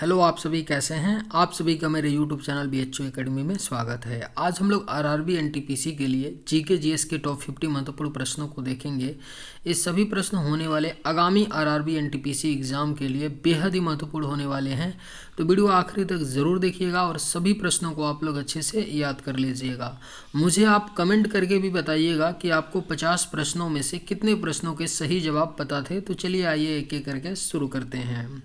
Hello, आप सभी कैसे हैं। आप सभी का मेरे यूट्यूब चैनल BHO एकेडमी में स्वागत है। आज हम लोग आरआरबी एनटीपीसी के लिए जीके जीएस के टॉप 50 महत्वपूर्ण प्रश्नों को देखेंगे। इस सभी प्रश्न होने वाले आगामी आरआरबी एनटीपीसी एग्जाम के लिए बेहद ही महत्वपूर्ण होने वाले हैं, तो वीडियो आखिरी तक ज़रूर देखिएगा और सभी प्रश्नों को आप लोग अच्छे से याद कर लीजिएगा। मुझे आप कमेंट करके भी बताइएगा कि आपको 50 प्रश्नों में से कितने प्रश्नों के सही जवाब पता थे। तो चलिए आइए एक एक करके शुरू करते हैं।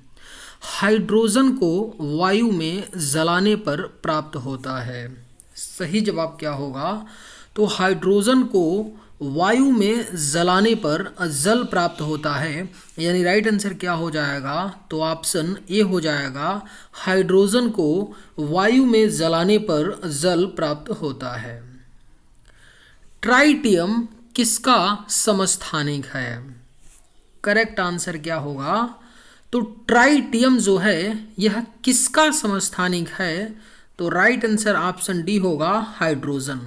हाइड्रोजन को वायु में जलाने पर प्राप्त होता है। सही जवाब क्या होगा? तो हाइड्रोजन को वायु में जलाने पर जल प्राप्त होता है, यानी राइट आंसर क्या हो जाएगा? तो ऑप्शन ए हो जाएगा। हाइड्रोजन को वायु में जलाने पर जल प्राप्त होता है। ट्राइटियम किसका समस्थानिक है? करेक्ट आंसर क्या होगा? तो ट्राइटियम जो है यह किसका समस्थानिक है? तो राइट आंसर ऑप्शन डी होगा, हाइड्रोजन।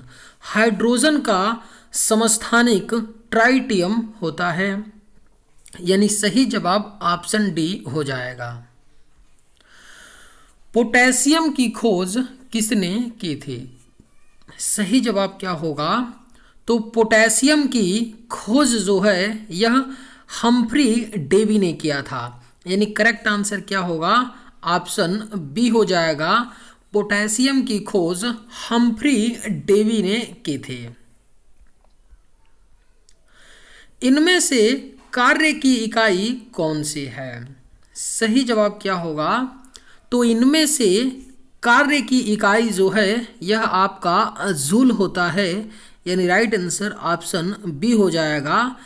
हाइड्रोजन का समस्थानिक ट्राइटियम होता है, यानी सही जवाब ऑप्शन डी हो जाएगा। पोटेशियम की खोज किसने की थी? सही जवाब क्या होगा? तो पोटेशियम की खोज जो है यह हम्फ्री डेवी ने किया था, यानी करेक्ट आंसर क्या होगा? ऑप्शन बी हो जाएगा। पोटेशियम की खोज हम्फ्री डेवी ने की थी। इनमें से कार्य की इकाई कौन सी है? सही जवाब क्या होगा? तो इनमें से कार्य की इकाई जो है यह आपका जूल होता है, यानी राइट आंसर ऑप्शन बी हो जाएगा।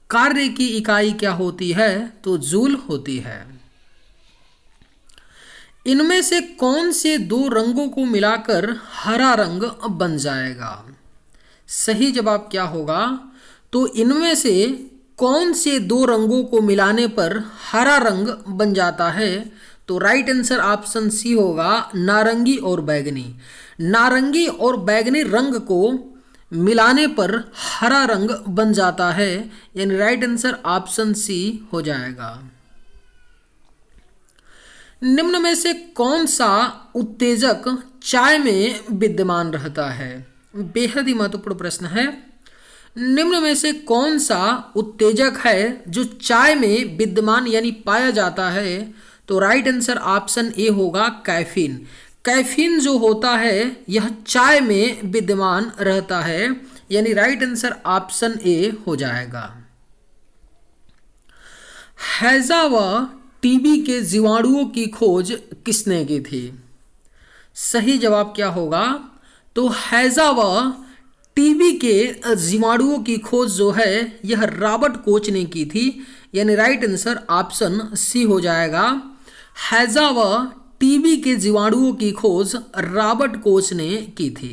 कार्य की इकाई क्या होती है? तो जूल होती है। इनमें से कौन से दो रंगों को मिलाकर हरा रंग बन जाएगा? सही जवाब क्या होगा? तो इनमें से कौन से दो रंगों को मिलाने पर हरा रंग बन जाता है? तो राइट आंसर ऑप्शन सी होगा, नारंगी और बैगनी। नारंगी और बैगनी रंग को मिलाने पर हरा रंग बन जाता है, यानी राइट आंसर ऑप्शन सी हो जाएगा। निम्न में से कौन सा उत्तेजक चाय में विद्यमान रहता है? बेहद ही महत्वपूर्ण प्रश्न है। निम्न में से कौन सा उत्तेजक है जो चाय में विद्यमान यानी पाया जाता है? तो राइट आंसर ऑप्शन ए होगा, कैफीन। कैफीन जो होता है यह चाय में विद्यमान रहता है, यानी राइट आंसर ऑप्शन ए हो जाएगा। हैजा व टीबी के जीवाणुओं की खोज किसने की थी? सही जवाब क्या होगा? तो हैजा व टीबी के जीवाणुओं की खोज जो है यह रॉबर्ट कोच ने की थी, यानी राइट आंसर ऑप्शन सी हो जाएगा। हैजा व टीबी के जीवाणुओं की खोज रॉबर्ट कोच ने की थी।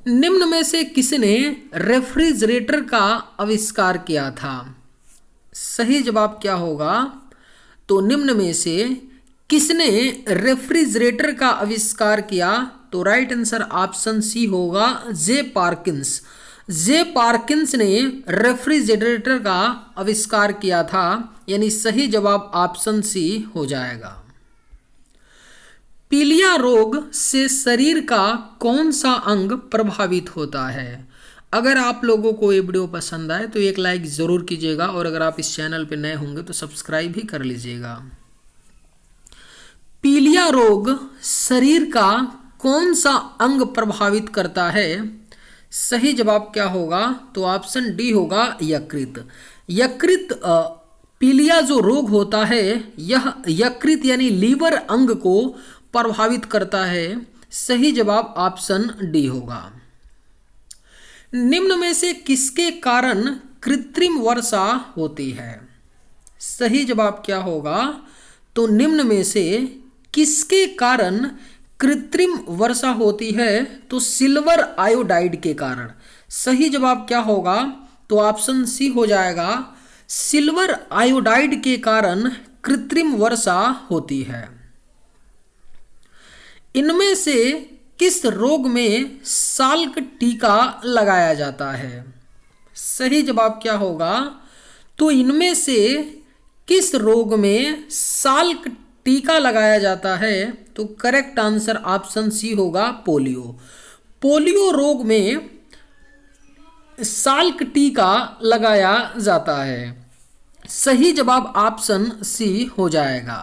निम्न में से किसने रेफ्रिजरेटर का आविष्कार किया था? सही जवाब क्या होगा? तो निम्न में से किसने रेफ्रिजरेटर का आविष्कार किया? तो राइट आंसर ऑप्शन सी होगा, जे पार्किंस। जे पार्किंस ने रेफ्रिजरेटर का आविष्कार किया था, यानी सही जवाब ऑप्शन सी हो जाएगा। पीलिया रोग से शरीर का कौन सा अंग प्रभावित होता है? अगर आप लोगों को ये वीडियो पसंद आए तो एक लाइक ज़रूर कीजिएगा, और अगर आप इस चैनल पर नए होंगे तो सब्सक्राइब भी कर लीजिएगा। पीलिया रोग शरीर का कौन सा अंग प्रभावित करता है? सही जवाब क्या होगा? तो ऑप्शन डी होगा, यकृत। यकृत पीलिया जो रोग होता है यह यकृत यानी लीवर अंग को प्रभावित करता है। सही जवाब ऑप्शन डी होगा। निम्न में से किसके कारण कृत्रिम वर्षा होती है? सही जवाब क्या होगा? तो निम्न में से किसके कारण कृत्रिम वर्षा होती है? तो सिल्वर आयोडाइड के कारण। सही जवाब क्या होगा? तो ऑप्शन सी हो जाएगा, सिल्वर आयोडाइड के कारण कृत्रिम वर्षा होती है। इनमें से किस रोग में साल्क टीका लगाया जाता है? सही जवाब क्या होगा? तो इनमें से किस रोग में साल टीका लगाया जाता है? तो करेक्ट आंसर ऑप्शन सी होगा पोलियो। पोलियो रोग में साल टीका लगाया जाता है। सही जवाब ऑप्शन सी हो जाएगा।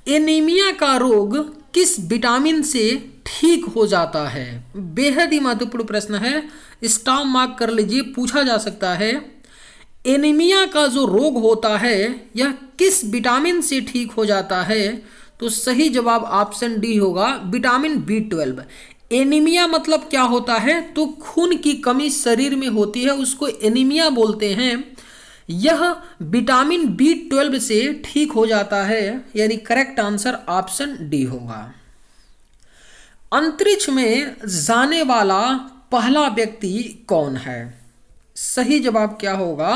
एनीमिया का रोग किस विटामिन से ठीक हो जाता है? बेहद ही महत्वपूर्ण प्रश्न है, स्टार मार्क कर लीजिए, पूछा जा सकता है। एनीमिया का जो रोग होता है यह किस विटामिन से ठीक हो जाता है? तो सही जवाब ऑप्शन डी होगा, विटामिन B12। एनीमिया मतलब क्या होता है? तो खून की कमी शरीर में होती है, उसको एनीमिया बोलते हैं। यह विटामिन B12 से ठीक हो जाता है, यानी करेक्ट आंसर ऑप्शन डी होगा। अंतरिक्ष में जाने वाला पहला व्यक्ति कौन है? सही जवाब क्या होगा?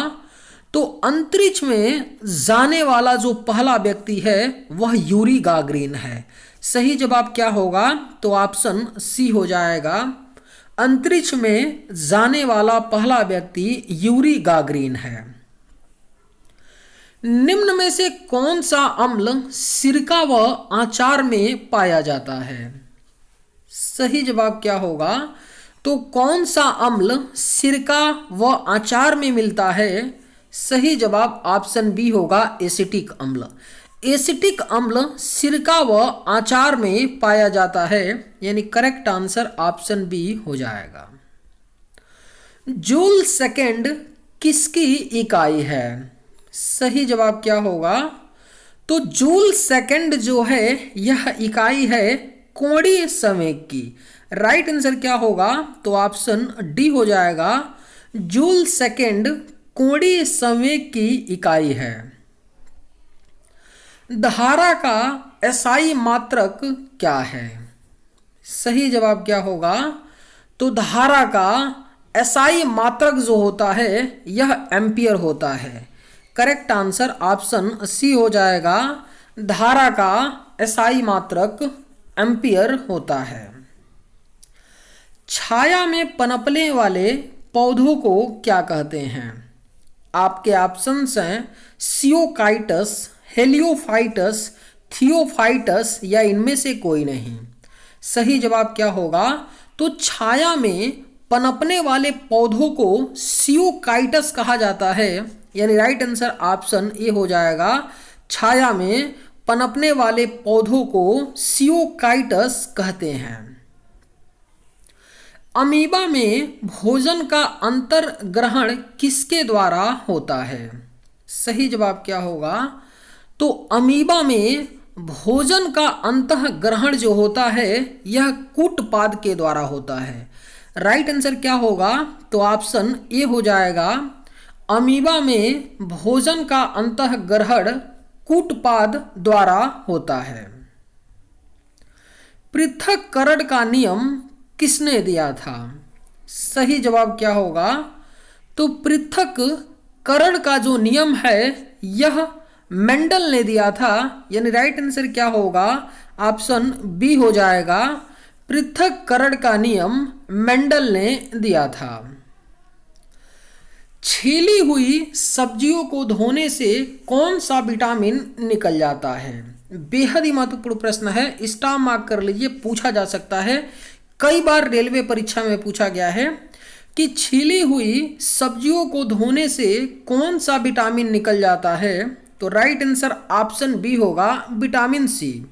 तो अंतरिक्ष में जाने वाला जो पहला व्यक्ति है वह यूरी गागरिन है। सही जवाब क्या होगा? तो ऑप्शन सी हो जाएगा। अंतरिक्ष में जाने वाला पहला व्यक्ति यूरी गागरिन है। निम्न में से कौन सा अम्ल सिरका व आचार में पाया जाता है? सही जवाब क्या होगा? तो कौन सा अम्ल सिरका व आचार में मिलता है? सही जवाब ऑप्शन बी होगा, एसिटिक अम्ल। एसिटिक अम्ल सिरका व आचार में पाया जाता है, यानी करेक्ट आंसर ऑप्शन बी हो जाएगा। जूल सेकंड किसकी इकाई है? सही जवाब क्या होगा? तो जूल सेकंड जो है यह इकाई है कोणीय संवेग की। राइट आंसर क्या होगा? तो ऑप्शन डी हो जाएगा, जूल सेकंड कोणीय संवेग की इकाई है। धारा का एसआई मात्रक क्या है? सही जवाब क्या होगा? तो धारा का एसआई मात्रक जो होता है यह एम्पियर होता है। करेक्ट आंसर ऑप्शन सी हो जाएगा, धारा का एसआई मात्रक एम्पियर होता है। छाया में पनपने वाले पौधों को क्या कहते हैं? आपके ऑप्शंस हैं सियोकाइटस, हेलियोफाइटस, थियोफाइटस या इनमें से कोई नहीं। सही जवाब क्या होगा? तो छाया में पनपने वाले पौधों को सियोकाइटस कहा जाता है, यानी राइट आंसर ऑप्शन ए हो जाएगा, छाया में पनपने वाले पौधों को सियोकाइटस कहते हैं। अमीबा में भोजन का अंतर ग्रहण किसके द्वारा होता है? सही जवाब क्या होगा? तो अमीबा में भोजन का अंतः ग्रहण जो होता है यह कूटपाद के द्वारा होता है। राइट आंसर क्या होगा? तो ऑप्शन ए हो जाएगा, अमीबा में भोजन का अंतः ग्रहण कूटपाद द्वारा होता है। पृथक्करण का नियम किसने दिया था? सही जवाब क्या होगा? तो पृथक्करण का जो नियम है यह मेंडल ने दिया था, यानी राइट आंसर क्या होगा? ऑप्शन बी हो जाएगा, पृथक्करण का नियम मेंडल ने दिया था। छीली हुई सब्जियों को धोने से कौन सा विटामिन निकल जाता है? बेहद ही महत्वपूर्ण प्रश्न है, स्टार मार्क कर लीजिए, पूछा जा सकता है। कई बार रेलवे परीक्षा में पूछा गया है कि छीली हुई सब्जियों को धोने से कौन सा विटामिन निकल जाता है? तो राइट आंसर ऑप्शन बी होगा, विटामिन सी।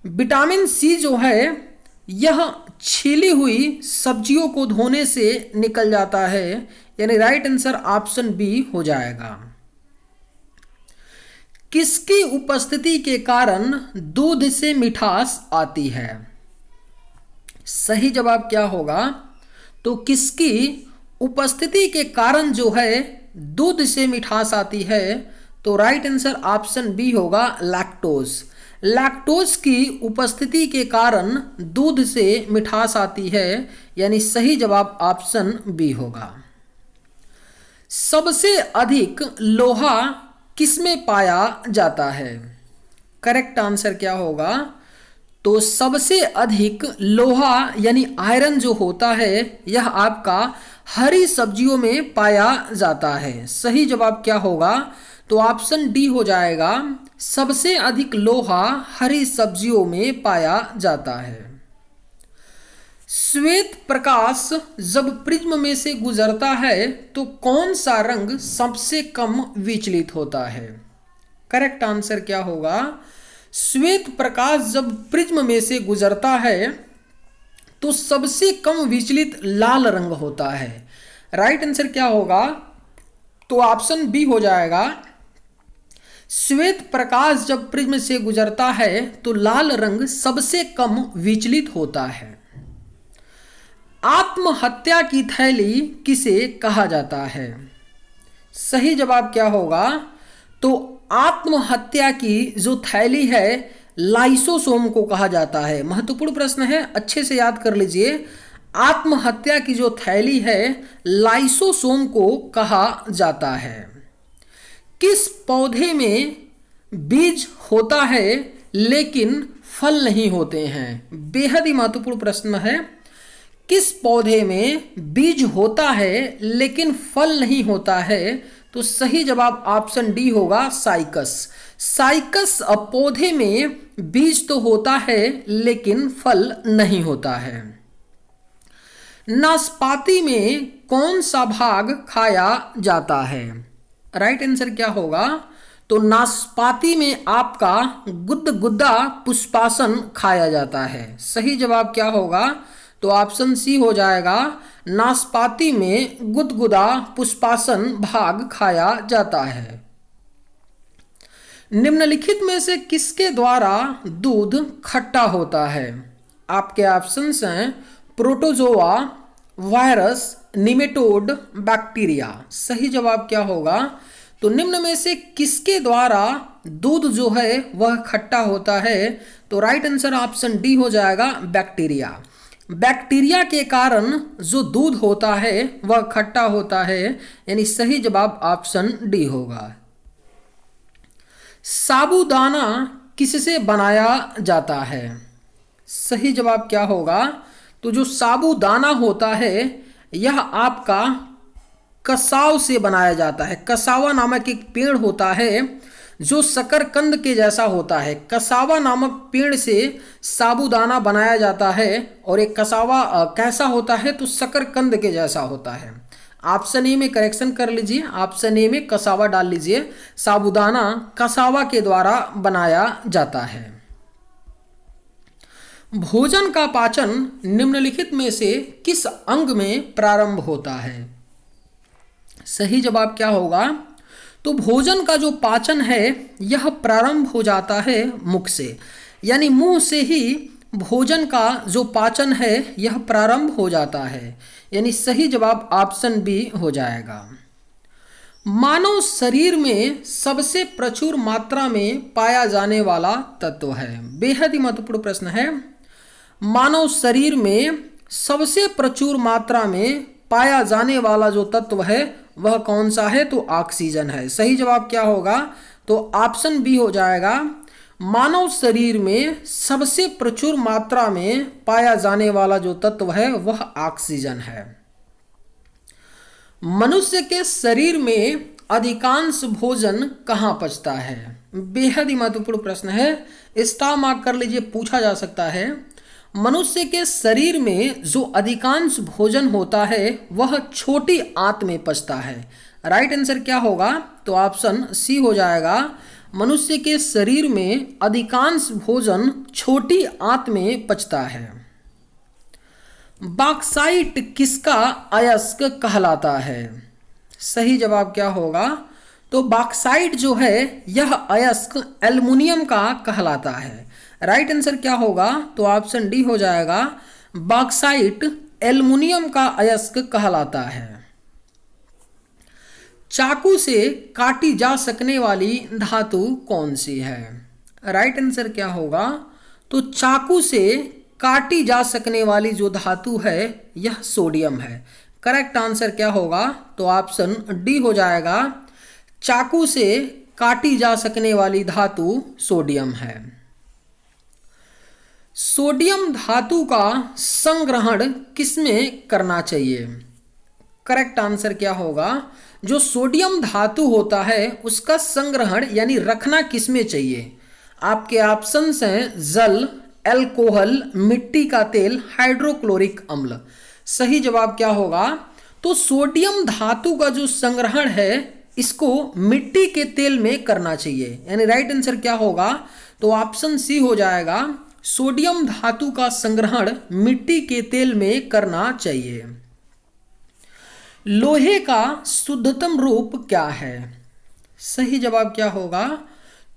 विटामिन सी जो है यह छीली हुई सब्जियों को धोने से निकल जाता है, यानी राइट आंसर ऑप्शन बी हो जाएगा। किसकी उपस्थिति के कारण दूध से मिठास आती है? सही जवाब क्या होगा? तो किसकी उपस्थिति के कारण जो है दूध से मिठास आती है? तो राइट आंसर ऑप्शन बी होगा, लैक्टोज। लैक्टोज की उपस्थिति के कारण दूध से मिठास आती है, यानी सही जवाब ऑप्शन बी होगा। सबसे अधिक लोहा किसमें पाया जाता है? करेक्ट आंसर क्या होगा? तो सबसे अधिक लोहा यानी आयरन जो होता है यह आपका हरी सब्जियों में पाया जाता है। सही जवाब क्या होगा? तो तो ऑप्शन डी हो जाएगा, सबसे अधिक लोहा हरी सब्जियों में पाया जाता है। श्वेत प्रकाश जब प्रिज्म में से गुजरता है तो कौन सा रंग सबसे कम विचलित होता है? करेक्ट आंसर क्या होगा? श्वेत प्रकाश जब प्रिज्म में से गुजरता है तो सबसे कम विचलित लाल रंग होता है। राइट आंसर क्या होगा? तो ऑप्शन बी हो जाएगा, श्वेत प्रकाश जब प्रिज्म से गुजरता है तो लाल रंग सबसे कम विचलित होता है। आत्महत्या की थैली किसे कहा जाता है? सही जवाब क्या होगा? तो आत्महत्या की जो थैली है लाइसोसोम को कहा जाता है। महत्वपूर्ण प्रश्न है, अच्छे से याद कर लीजिए। आत्महत्या की जो थैली है लाइसोसोम को कहा जाता है। किस पौधे में बीज होता है लेकिन फल नहीं होते हैं? बेहद ही महत्वपूर्ण प्रश्न है। किस पौधे में बीज होता है लेकिन फल नहीं होता है? तो सही जवाब ऑप्शन डी होगा, साइकस। साइकस पौधे में बीज तो होता है लेकिन फल नहीं होता है। नाशपाती में कौन सा भाग खाया जाता है? राइट आंसर क्या होगा? तो नाशपाती में आपका गुदगुदा पुष्पासन खाया जाता है। सही जवाब क्या होगा? तो ऑप्शन सी हो जाएगा, नाशपाती में गुदगुदा पुष्पासन भाग खाया जाता है। निम्नलिखित में से किसके द्वारा दूध खट्टा होता है? आपके ऑप्शंस हैं प्रोटोजोआ, वायरस, निमेटोड, बैक्टीरिया। सही जवाब क्या होगा? तो निम्न में से किसके द्वारा दूध जो है वह खट्टा होता है? तो राइट आंसर ऑप्शन डी हो जाएगा, बैक्टीरिया। बैक्टीरिया के कारण जो दूध होता है वह खट्टा होता है, यानी सही जवाब ऑप्शन डी होगा। साबूदाना किससे बनाया जाता है? सही जवाब क्या होगा? तो जो साबूदाना होता है यह आपका कसाव से बनाया जाता है। कसावा नामक एक पेड़ होता है जो शकरकंद के जैसा होता है। कसावा नामक पेड़ से साबूदाना बनाया जाता है और एक कसावा कैसा होता है? तो शकरकंद के जैसा होता है। ऑप्शन ए में करेक्शन कर लीजिए, ऑप्शन ए में कसावा डाल लीजिए। साबूदाना कसावा के द्वारा बनाया जाता है। भोजन का पाचन निम्नलिखित में से किस अंग में प्रारंभ होता है? सही जवाब क्या होगा? तो भोजन का जो पाचन है यह प्रारंभ हो जाता है मुख से, यानी मुंह से ही भोजन का जो पाचन है यह प्रारंभ हो जाता है, यानी सही जवाब ऑप्शन बी हो जाएगा। मानव शरीर में सबसे प्रचुर मात्रा में पाया जाने वाला तत्व है? बेहद ही महत्वपूर्ण प्रश्न है। मानव शरीर में सबसे प्रचुर मात्रा में पाया जाने वाला जो तत्व है वह कौन सा है? तो ऑक्सीजन है। सही जवाब क्या होगा? तो ऑप्शन बी हो जाएगा, मानव शरीर में सबसे प्रचुर मात्रा में पाया जाने वाला जो तत्व है वह ऑक्सीजन है। मनुष्य के शरीर में अधिकांश भोजन कहाँ पचता है? बेहद ही महत्वपूर्ण प्रश्न है, स्टार मार्क कर लीजिए, पूछा जा सकता है। मनुष्य के शरीर में जो अधिकांश भोजन होता है वह छोटी आंत में पचता है। राइट आंसर क्या होगा? तो ऑप्शन सी हो जाएगा, मनुष्य के शरीर में अधिकांश भोजन छोटी आंत में पचता है। बॉक्साइट किसका अयस्क कहलाता है? सही जवाब क्या होगा? तो बॉक्साइट जो है यह अयस्क एल्युमिनियम का कहलाता है। राइट आंसर क्या होगा? तो ऑप्शन डी हो जाएगा, बॉक्साइट एल्युमिनियम का अयस्क कहलाता है। चाकू से काटी जा सकने वाली धातु कौन सी है? राइट आंसर क्या होगा? तो चाकू से काटी जा सकने वाली जो धातु है यह सोडियम है। करेक्ट आंसर क्या होगा? तो ऑप्शन डी हो जाएगा, चाकू से काटी जा सकने वाली धातु सोडियम है। सोडियम धातु का संग्रहण किसमें करना चाहिए? करेक्ट आंसर क्या होगा? जो सोडियम धातु होता है उसका संग्रहण यानी रखना किसमें चाहिए? आपके ऑप्शंस हैं जल, एल्कोहल, मिट्टी का तेल, हाइड्रोक्लोरिक अम्ल। सही जवाब क्या होगा? तो सोडियम धातु का जो संग्रहण है इसको मिट्टी के तेल में करना चाहिए, यानी राइट आंसर क्या होगा? तो ऑप्शन सी हो जाएगा, सोडियम धातु का संग्रहण मिट्टी के तेल में करना चाहिए। लोहे का शुद्धतम रूप क्या है? सही जवाब क्या होगा?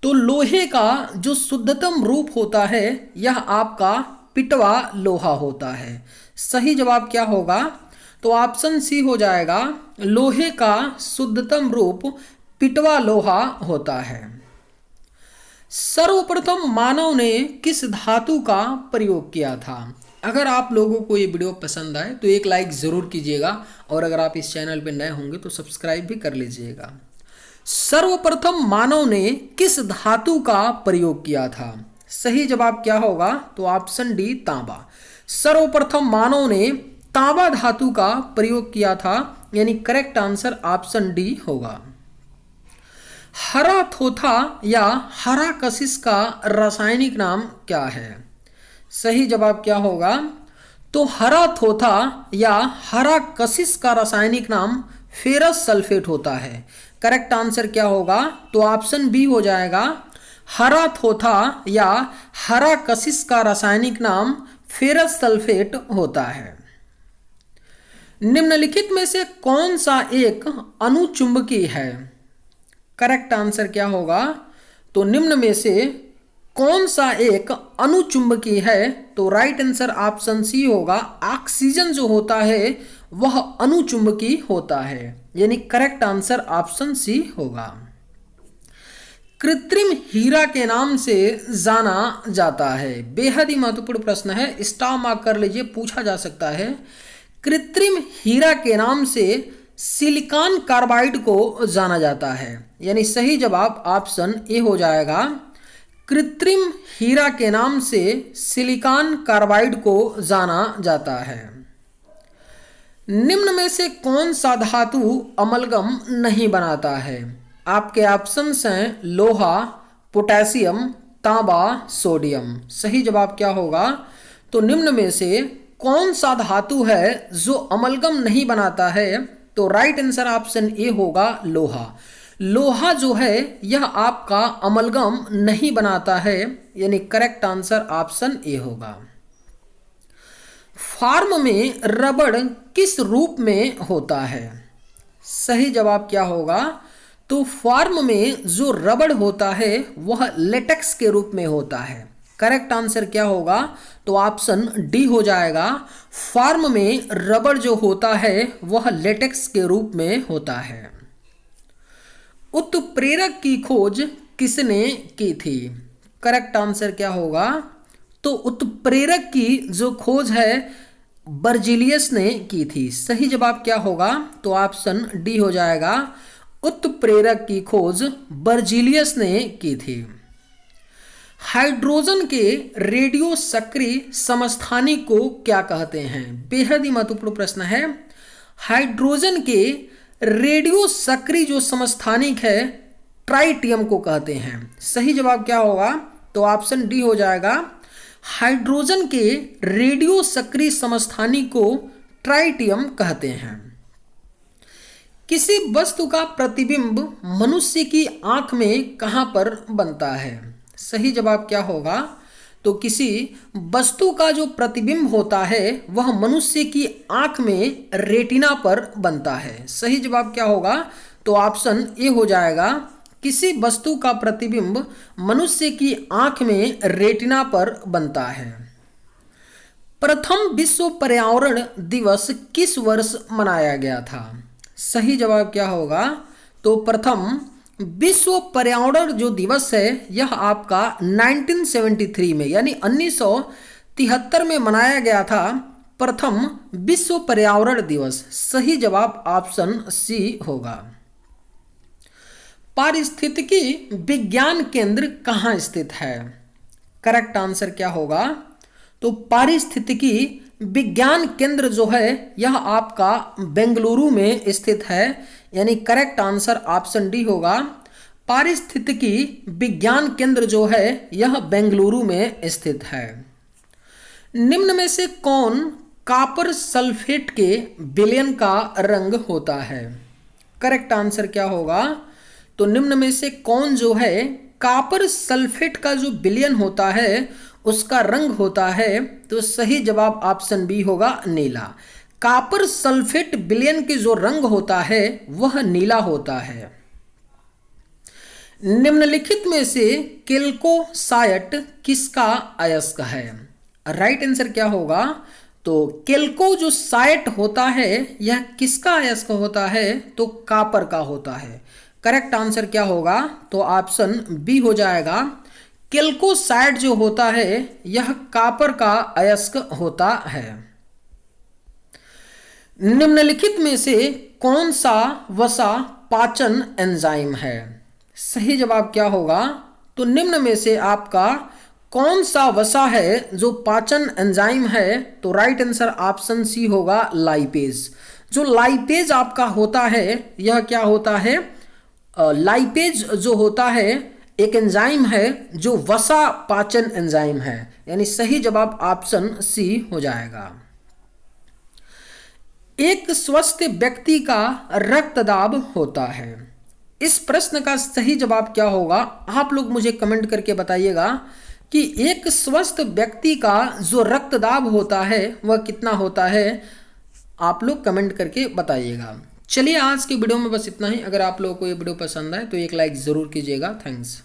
तो लोहे का जो शुद्धतम रूप होता है यह आपका पिटवा लोहा होता है। सही जवाब क्या होगा? तो ऑप्शन सी हो जाएगा, लोहे का शुद्धतम रूप पिटवा लोहा होता है। सर्वप्रथम मानव ने किस धातु का प्रयोग किया था? अगर आप लोगों को ये वीडियो पसंद आए तो एक लाइक ज़रूर कीजिएगा और अगर आप इस चैनल पर नए होंगे तो सब्सक्राइब भी कर लीजिएगा। सर्वप्रथम मानव ने किस धातु का प्रयोग किया था? सही जवाब क्या होगा? तो ऑप्शन डी, तांबा। सर्वप्रथम मानव ने तांबा धातु का प्रयोग किया था, यानी करेक्ट आंसर ऑप्शन डी होगा। हरा थोथा या हरा कशिश का रासायनिक नाम क्या है? सही जवाब क्या होगा? तो हरा थोथा या हरा कशिश का रासायनिक नाम फेरस सल्फेट होता है। करेक्ट आंसर क्या होगा? तो ऑप्शन बी हो जाएगा, हरा थोथा या हरा कशिश का रासायनिक नाम फेरस सल्फेट होता है। निम्नलिखित में से कौन सा एक अनुचुंबकीय है? करेक्ट आंसर क्या होगा? तो निम्न में से कौन सा एक अनुचुंबकीय है? तो राइट आंसर ऑप्शन सी होगा, ऑक्सीजन जो होता है वह अनुचुंबकीय होता है, यानी करेक्ट आंसर ऑप्शन सी होगा। कृत्रिम हीरा के नाम से जाना जाता है। बेहद ही महत्वपूर्ण प्रश्न है, स्टार मार्क कर लीजिए, पूछा जा सकता है। कृत्रिम हीरा के नाम से सिलिकॉन कार्बाइड को जाना जाता है, यानी सही जवाब ऑप्शन ए हो जाएगा, कृत्रिम हीरा के नाम से सिलिकॉन कार्बाइड को जाना जाता है। निम्न में से कौन सा धातु अमलगम नहीं बनाता है? आपके ऑप्शंस हैं लोहा, पोटेशियम, तांबा, सोडियम। सही जवाब क्या होगा? तो निम्न में से कौन सा धातु है जो अमलगम नहीं बनाता है? तो राइट आंसर ऑप्शन ए होगा, लोहा। लोहा जो है यह आपका अमलगम नहीं बनाता है, यानी करेक्ट आंसर ऑप्शन ए होगा। फार्म में रबड़ किस रूप में होता है? सही जवाब क्या होगा? तो फार्म में जो रबड़ होता है वह लेटेक्स के रूप में होता है। करेक्ट आंसर क्या होगा? तो ऑप्शन डी हो जाएगा, फार्म में रबड़ जो होता है वह लेटेक्स के रूप में होता है। उत्प्रेरक की खोज किसने की थी? करेक्ट आंसर क्या होगा? तो उत्प्रेरक की जो खोज है बर्जीलियस ने की थी। सही जवाब क्या होगा? तो ऑप्शन डी हो जाएगा, उत्प्रेरक की खोज बर्जीलियस ने की थी। हाइड्रोजन के रेडियो सक्रिय समस्थानिक को क्या कहते हैं? बेहद ही महत्वपूर्ण प्रश्न है। हाइड्रोजन के रेडियो सक्रिय जो समस्थानिक है ट्राइटियम को कहते हैं। सही जवाब क्या होगा? तो ऑप्शन डी हो जाएगा, हाइड्रोजन के रेडियो सक्रिय समस्थानिक को ट्राइटियम कहते हैं। किसी वस्तु का प्रतिबिंब मनुष्य की आंख में कहां पर बनता है? सही जवाब क्या होगा? तो किसी वस्तु का जो प्रतिबिंब होता है वह मनुष्य की आंख में रेटिना पर बनता है। सही जवाब क्या होगा? तो ऑप्शन ए हो जाएगा, किसी वस्तु का प्रतिबिंब मनुष्य की आंख में रेटिना पर बनता है। प्रथम विश्व पर्यावरण दिवस किस वर्ष मनाया गया था? सही जवाब क्या होगा? तो प्रथम विश्व पर्यावरण जो दिवस है यह आपका 1973 में यानी 1973 में मनाया गया था, प्रथम विश्व पर्यावरण दिवस। सही जवाब ऑप्शन सी होगा। पारिस्थितिकी विज्ञान केंद्र कहाँ स्थित है? करेक्ट आंसर क्या होगा? तो पारिस्थितिकी विज्ञान केंद्र जो है यह आपका बेंगलुरु में स्थित है, यानी करेक्ट आंसर ऑप्शन डी होगा। पारिस्थितिकी विज्ञान केंद्र जो है यह बेंगलुरु में स्थित है। निम्न में से कौन कॉपर सल्फेट के विलयन का रंग होता है? करेक्ट आंसर क्या होगा? तो निम्न में से कौन जो है कॉपर सल्फेट का जो विलयन होता है उसका रंग होता है? तो सही जवाब ऑप्शन बी होगा, नीला। कॉपर सल्फेट विलयन के जो रंग होता है वह नीला होता है। निम्नलिखित में से केल्कोसाइट किसका अयस्क है? राइट आंसर क्या होगा? तो केल्को जो साइट होता है यह किसका अयस्क होता है? तो कॉपर का होता है। करेक्ट आंसर क्या होगा? तो ऑप्शन बी हो जाएगा। केल्कोसाइट जो होता है यह कॉपर का अयस्क होता है। निम्नलिखित में से कौन सा वसा पाचन एंजाइम है? सही जवाब क्या होगा? तो निम्न में से आपका कौन सा वसा है जो पाचन एंजाइम है? तो राइट आंसर ऑप्शन सी होगा, लाइपेज। जो लाइपेज आपका होता है यह क्या होता है? लाइपेज जो होता है एक एंजाइम है जो वसा पाचन एंजाइम है, यानी सही जवाब ऑप्शन सी हो जाएगा। एक स्वस्थ व्यक्ति का रक्तदाब होता है। इस प्रश्न का सही जवाब क्या होगा? आप लोग मुझे कमेंट करके बताइएगा कि एक स्वस्थ व्यक्ति का जो रक्तदाब होता है वह कितना होता है? आप लोग कमेंट करके बताइएगा। चलिए आज की वीडियो में बस इतना ही। अगर आप लोगों को ये वीडियो पसंद आए तो एक लाइक ज़रूर कीजिएगा। थैंक्स।